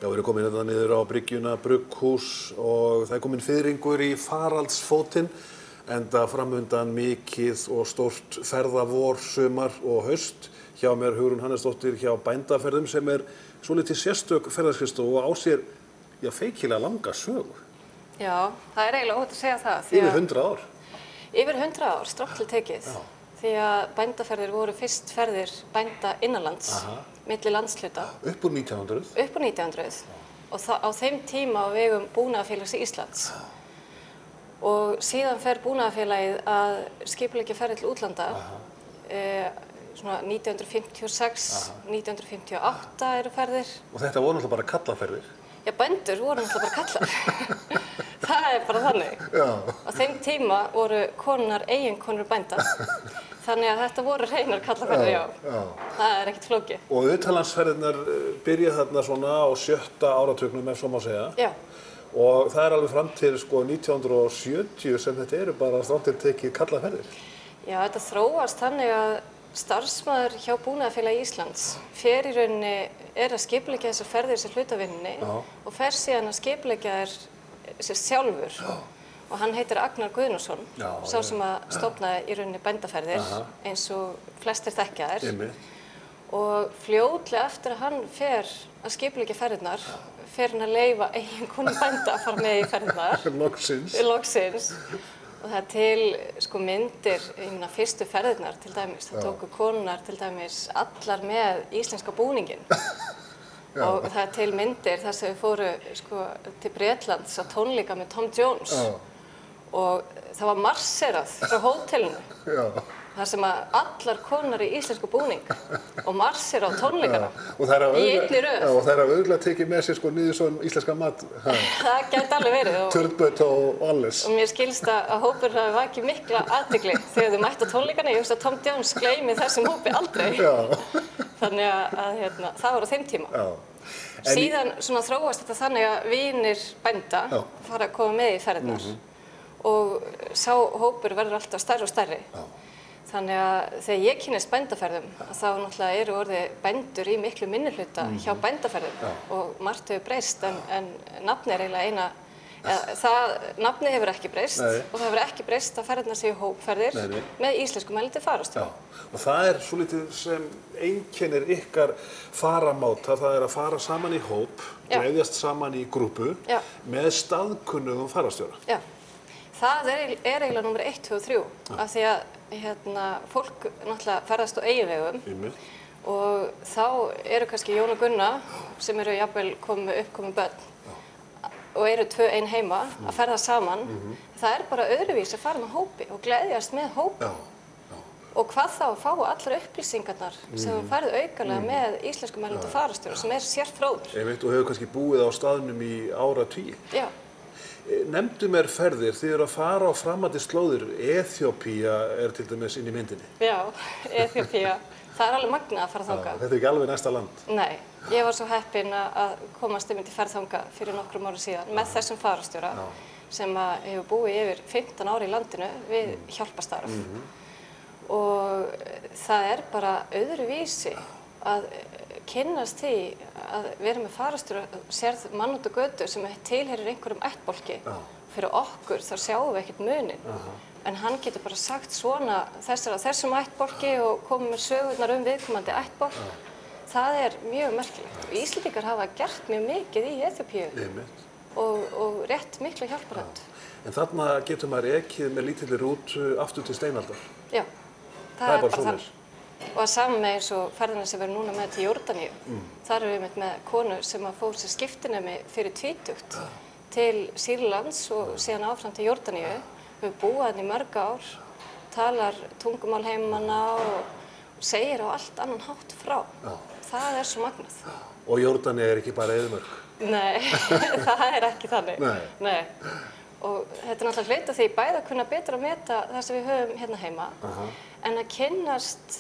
Já, við erum komin hérna niður á bryggjuna, brugghús og það komin fiðringur í faraldsfótinn enda framundan mikið og stórt ferðavor, sumar og haust. Hjá mér Hugrún Hannesdóttir hjá Bændaferðum sem svolítið sérstök ferðaskrifstofa og á sér feikilega langa sögu. Já, það eiginlega óhætt að segja það. Yfir 100 ár? Yfir 100 ár, strátt til tekið. Já. Því að bændaferðir voru fyrst ferðir bænda innanlands, milli landshluta. Upp úr 1900? Upp úr 1900. Og á þeim tíma á vegum Búnaðarfélags Íslands. Og síðan fer Búnaðarfélagið að skipuleggja ferðir til útlanda. Svona 1956, 1958 eru ferðir. Og þetta voru náttúrulega bara kallaferðir? Já, bændur voru náttúrulega bara kallar. Það bara þannig. Já. Á þeim tíma voru konurnar eiginkonur bænda. Þannig að þetta voru hreinar kallaferðir, já. Það ekkert flókið. Og utanlandsferðirnar byrja þarna svona á 7. áratugnum, ef svo má segja. Já. Og það alveg fram til 1970 sem þetta eru bara strátt til tekið kallaferðir. Já, þetta þróast þannig að starfsmaður hjá Búnaðarfélagi Íslands fer í rauninni að skipuleggja þessar ferðir sem hlutavinninni og fer síðan að skipuleggja þær sjálfur. Og hann heitir Agnar Guðnason, sá sem að stofnaði í rauninni bændaferðir eins og flestir þekkja þær. Og fljótlega eftir að hann fer að skipuleggja ferðirnar fer hann að leyfa eiginkonu bænda að fara með í ferðirnar. Loksins. Og það til myndir, fyrstu ferðirnar til dæmis, það tóku konurnar til dæmis allar með íslenska búninginn. Og það til myndir þar sem við fóru til Bretlands á tónleika með Tom Jones. Og það var marserað frá hótelinu. þar sem að allar konur í íslensku búning og marsir á tónleikana í einni röð. Og það auðvitað tekið með sér niður svona íslenska mat. Það gæti alveg verið. Turnböt og alles. Og mér skilst að hópur hafi vakið mikla athygli þegar þau mættu á tónleikana. Ég hugsa að Tom Jones gleymi þessum hópi aldrei. Þannig að það var á þeim tíma. Síðan svona þróast þetta þannig að vinir bænda fara að koma með í ferðirnar og sá hópur verður alltaf stærri og stærri. Þannig að þegar ég kynnist bændaferðum þá náttúrulega eru orðið bændur í miklu minnihluta hjá bændaferðum og margt hefur breyst en nafnið eiginlega eina, nafnið hefur ekki breyst og það hefur ekki breyst að ferðirnar séu hópferðir með íslensku mælandi fararstjóra. Og það svolítið sem einkennir ykkar faramáta, það að fara saman í hóp, dreifjast saman í grúpu með staðkunnugum fararstjóra. Já, það eiginlega númer 1, 2 og 3 af því að fólk náttúrulega ferðast á eiginvegum og þá eru kannski Jón og Gunna sem eru jafnvel uppkomin börn og eru 2 ein heima að ferða saman. Það bara öðruvísi að fara með hópi og gleðjast með hópi. Og hvað þá að fá allar upplýsingarnar sem þú færð aukalega með íslensku mælandi fararstjóra sem sérfróður. Einmitt, og hefur kannski búið á staðnum í áratugi. Já. Nefndu mér ferðir, þið eru að fara á framandi slóðir. Eþíópía til dæmis inn í myndinni. Já, Eþíópía. Það alveg magnað að fara þangað. Þetta ekki alveg næsta land? Nei, ég var svo heppin að komast til ferð þangað fyrir nokkrum árum síðan með þessum fararstjóra sem hefur búið yfir 15 ár í landinu við hjálparstarf. Og það bara öðruvísi að kynnast því að vera með fararstjóra, sérð mann út á götu sem tilheyrir einhverjum ættbálki. Fyrir okkur þá sjáum við ekkert muninn. En hann getur bara sagt svona þessum ættbálki og komið með sögurnar viðkomandi ættbálk. Það mjög merkilegt. Og Íslendingar hafa gert mjög mikið í Eþíópíu og rétt mikla hjálparhönd. En þarna getur maður ekið með lítilli rútu aftur til steinaldar. Já, það bara þannig. Og að saman með eins og ferðina sem við erum núna með til Jórdaníu. Þar erum við með konu sem fór sér skiptinemi fyrir tvítugt til Sýrlands og síðan áfram til Jórdaníu. Við búið þarna í mörg ár, talar tungumál heimanna og segir á allt annan hátt frá. Það svo magnað. Og Jórdaníu ekki bara eyðimörk? Nei, það ekki þannig. Nei. Og þetta náttúrulega hluti af því bæði að kunna betur að meta það sem við höfum hérna heima en að kynnast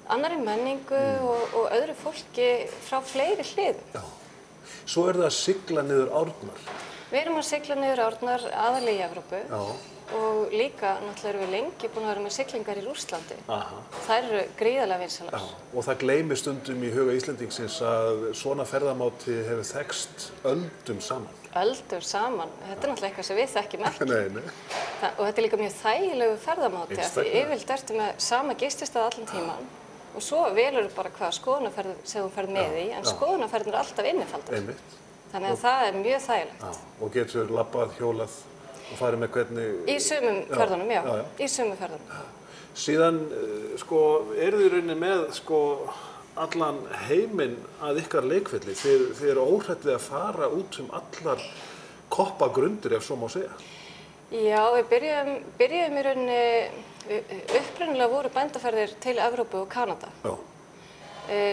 annarri menningu og öðru fólki frá fleiri hliðum. Svo það að sigla niður árnar? Við erum að sigla niður árnar aðallega í Evrópu og líka náttúrulega erum við lengi búin að vera með siglingar í Rússlandi. Aha. Þær eru gríðarlega vinsælar. Og það gleymir stundum í huga Íslendingsins að svona ferðamáti hefur þekkst öldum saman. Öldum saman. Þetta er náttúrulega eitthvað sem við þekkjum ekki. Nei. Og þetta er líka mjög þægilegu ferðamáti. Því Einstaklega. yfirleitt ertu með sama gististað allan tíman og svo velur bara hvaða skoðunarferð sem þú ferð með í, en skoðunarferðin er alltaf innifaldar. Einmitt. Þannig að það er mjög þægilegt. Já. Og getur labbað, hjólað og farið með hvernig... Í sumum ferðunum, já. Já. Í sumum ferðunum. Síðan, eru þið í rauninni með, allan heiminn að ykkar leikvelli. Þið eru óhrættið að fara út allar koppagrundir, ef svo má segja. Já, við byrjuðum í rauninni, upprunalega voru bændaferðir til Evrópu og Kanada. Já.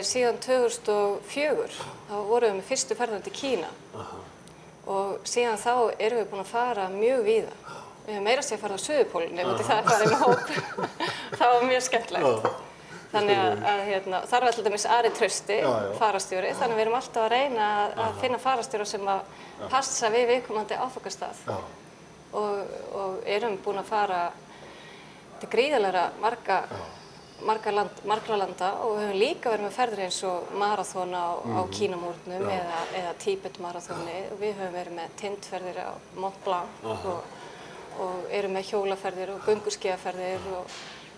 Síðan 2004, þá vorum við með fyrstu ferðina til Kína. Aha. Og síðan þá erum við búin að fara mjög víða. Við höfum meira að segja að fara á Suðurpólinn, ef það er farið með hóp. Það var mjög skemmtilegt. Þannig að þar var til dæmis Ari Trausti, fararstjóri, þannig að við erum alltaf að reyna að finna fararstjóra sem að passa við viðkomandi áfangastað. Og erum búin að fara til gríðarlega margra landa og við höfum líka verið með ferðir eins og maraþona á Kínamúrnum eða Tíbet-maraþoni og við höfum verið með tindferðir á Mont Blanc og erum með hjólaferðir og gönguskíðaferðir og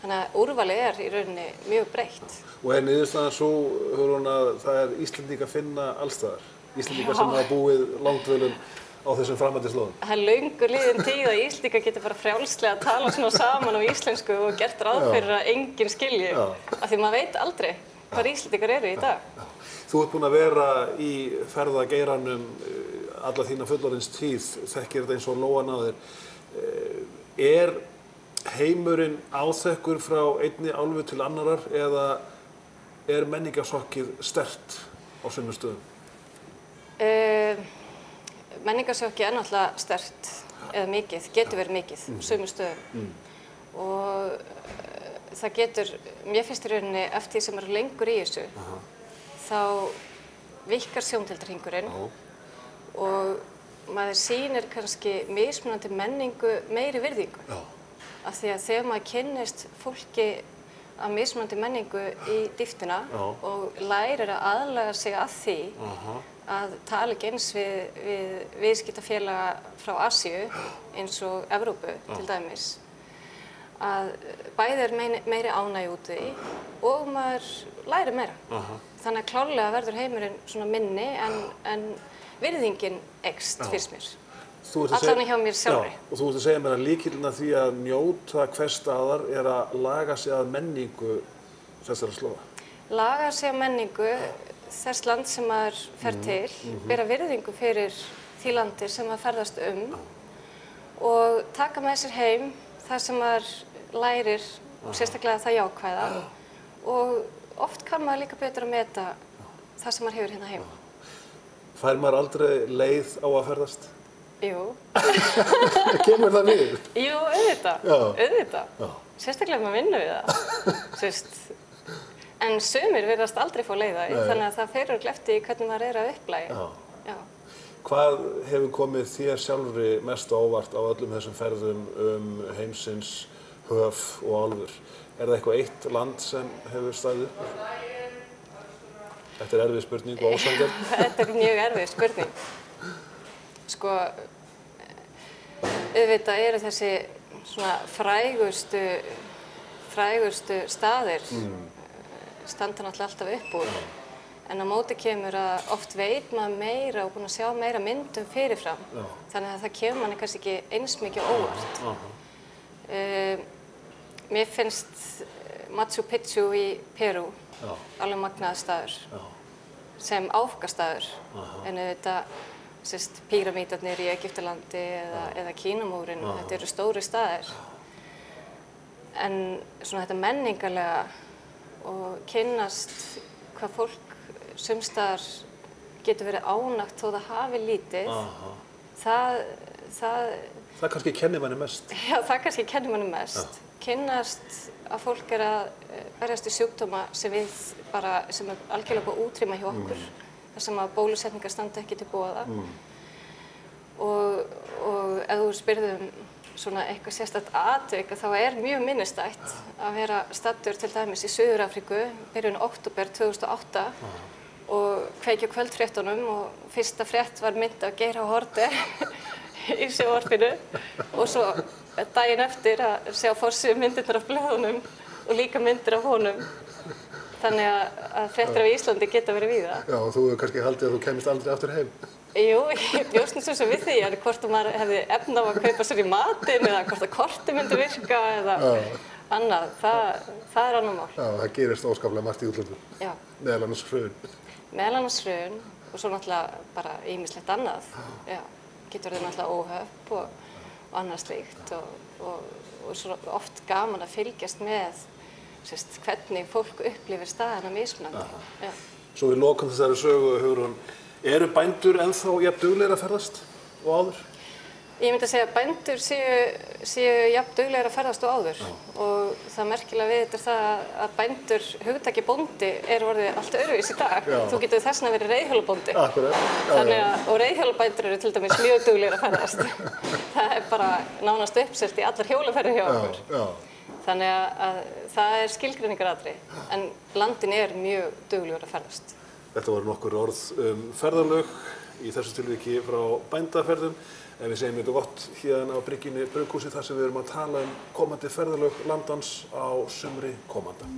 þannig að úrvalið er í rauninni mjög breytt. Og er niðurstaðan svo, Hugrún, að það er Íslendingar að finna allstaðar? Íslendingar sem hafa búið langdvölum á þessum framandi slóðum? Það er löngu liðin tíð að Íslendingar geta bara frjálslega að tala svona saman á íslensku og gert ráð fyrir að enginn skilji. Af því maður veit aldrei hvað Íslendingar eru í dag. Þú ert búin að vera í ferðageiranum alla þína fullorðinstíð, þekkir þetta eins og lóan á þér. Er heimurinn áþekkur frá einni álfu til annarar eða er menningarsokkið sterkt á sumum stöðum? Menningarsjokkið er náttúrulega sterkt eða mikið, getur verið mikið á sumum stöðum. Og það getur, mér finnst í rauninni eftir því sem er lengur í þessu, þá virkar sjóndeildarhringurinn og maður sýnir kannski mismunandi menningu meiri virðingu. Af því að þegar maður kynnist fólki af mismunandi menningu í dýptina og lærir að aðlaga sig að því að tala ekki eins við viðskiptafélaga frá Asíu eins og Evrópu til dæmis, að bæði er meiri ánægju út í og maður lærir meira. Þannig að klárlega verður heimurinn svona minni en virðingin eykst fyrst mér. Allan hjá mér sjálfri. Og þú ert að segja mér að lykillinn að því að njóta hvers staðar er að laga sig að menningu þessara slóða. Laga sig að menningu þess land sem maður fer til, bera virðingu fyrir því landi sem maður ferðast og taka með sér heim það sem maður lærir og sérstaklega það jákvæða og oft kann maður líka betur að meta það sem maður hefur hérna heima. Fær maður aldrei leið á að ferðast? Jú. Kemur það við? Jú, auðvitað. Sérstaklega ef maður vinnur við það. En sumir virðast aldrei fá leið á því, þannig að það fer örugglega eftir hvernig maður er að upplægi. Hvað hefur komið þér sjálfri mest á óvart á öllum þessum ferðum heimsins, höf og álfur? Er það eitthvað eitt land sem hefur staðið upp? Þetta er erfið spurning og ósanngjörn. Þetta er mjög erfið spurning. Sko, auðvitað eru þessi svona frægustu staðir standa náttúrulega alltaf upp úr. En á móti kemur að oft veit maður meira og búin að sjá meira myndum fyrirfram. Þannig að það kemur manni kannski ekki eins mikið óvart. Mér finnst Machu Picchu í Perú alveg magnaður staður sem áfangastaður. En auðvitað píramídarnir í Egyptalandi eða Kínamúrinn, þetta eru stóri staðir. En svona þetta menningarlega og kynnast hvað fólk sumstaðar getur verið ánægt þó það hafi lítið, það kannski kennir manni mest. Já, það kannski kennir manni mest. Kynnast að fólk er að berjast í sjúkdóma sem er algjörlega búið að útrýma hjá okkur. Þar sem að bólusetningar standa ekki til boða. Og ef þú spyrð svona eitthvað sérstakt atvik þá mjög minnisstætt að vera staddur til dæmis í Suður-Afríku byrjun október 2008 og kveikja á kvöldfréttunum og fyrsta frétt var mynd af Geir H. Haarde í sjónvarpinu og svo daginn eftir að sjá forsíðu myndirnar af blöðunum og líka myndir af honum. Þannig að fréttir af Íslandi geta verið víða. Já, og þú hefur kannski haldið að þú kemist aldrei aftur heim. Jú, ég bjóst svo sem við því, en hvort maður hefði efni á að kaupa sér í matinn eða hvort að kortið myndi virka eða annað, það annar mál. Já, það gerist óskaplega margt í útlöndum. Já. Meðal annars hrun. Meðal annars hrun og svo náttúrulega bara ýmislegt annað. Já, getur verið náttúrulega óhöpp og annað slíkt og svo oft gaman að fylgjast með hvernig fólk upplifir staðina mismunandi. Svo við lokum þessari sögu, Hugrún, eru bændur ennþá jafn duglegir að ferðast og áður? Ég myndi að segja að bændur séu jafn duglegir að ferðast og áður og það merkilega við þetta það að bændur, hugtaki bóndi orðið allt öðruvísi í dag. Já. Þú getur þess vegna verið reiðhjólabóndi. Akkurat. Og reiðhjólabændur eru til dæmis mjög duglegir að ferðast. Það bara nánast uppselt í allar hjólaferðir hjá okkur. Já. Þannig að það skilgreiningaratriði, en landin mjög duglegur að ferðast. Þetta voru nokkur orð ferðalög, í þessu tilviki frá bændaferðum. En við segjum þetta gott hérna á bryggjunni Brugghúsi þar sem við erum að tala komandi ferðalög landans á sumri komanda.